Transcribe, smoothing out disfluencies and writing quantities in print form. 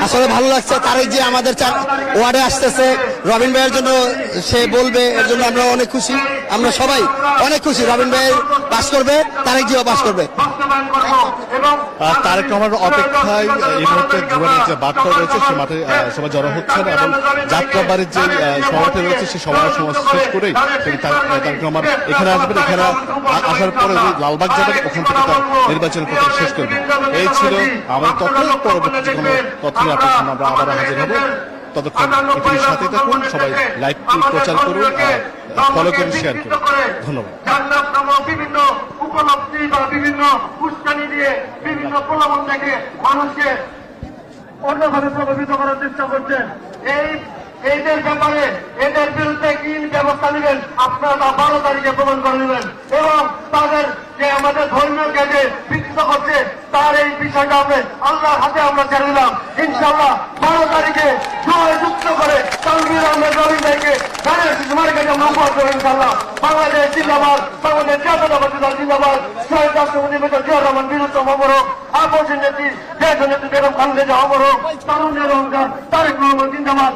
আসলে ভালো লাগছে তারেক যে আমাদের ওয়ার্ডে আসতেছে রবিন ভাইয়ের জন্য সে বলবে, এর জন্য আমরা অনেক খুশি। আমরা সবাই অনেক খুশি, রবিন ভাই পাস করবে, তারেক জিও পাস করবে। তারেক রহমানের অপেক্ষায় এই মুহূর্তে জীবনের যে মাঠটা রয়েছে সে মাঠে সবাই জড়ো হচ্ছেন এবং যাত্রাবাড়ির যে সভাটি রয়েছে সেই সভার সময় শেষ করেই তারেক রহমান এখানে আসবেন। এখানে আসার পরে লালবাগ যাবেন, ওখান থেকে তার নির্বাচন প্রচার শেষ করবেন। এই ছিল আমাদের তথ্য। পরবর্তী কোনো তথ্য আপনার সামনে আমরা আবার হাজির হব। ততক্ষণ পৃথিবীর সাথে থাকুন, সবাই লাইভটি প্রচার করুন, ফলো করুন, শেয়ার করুন। ধন্যবাদ। বিভিন্ন উপলব্ধি বা বিভিন্ন উস্কানি দিয়ে বিভিন্ন প্রলোভন দেখে মানুষকে অন্যভাবে প্রভাবিত করার চেষ্টা করছেন। এইদের ব্যাপারে এদের বিরুদ্ধে কি ব্যবস্থা নেবেন আপনারা তা 12 তারিখে প্রমাণ করে নেবেন এবং তাদের যে আমাদের ধর্মীয় জ্ঞানে বিকৃত করছে তার এই বিষয়টা আমরা আল্লাহর হাতে আমরা ছেড়ে দিলাম। ইনশাল্লাহ 12 তারিখে জয় যুক্ত করে তানভীর আহমেদ রবিন ভাইকে আমরা উপহার দেবো ইনশাল্লাহ। বাংলাদেশ জিন্দাবাদ, বাংলাদেশ জাতীয়তাবাদী দল জিন্দাবাদ, শহীদ রাষ্ট্রপতি মেজর জিয়াউর রহমান বীরুত্তম অমরক, আপসের নেত্রী দেশ নেত্রী বেগম খালেদা জিয়া অমরক, তারুণ্যের অহংকার তারেক রহমান জিন্দাবাদ।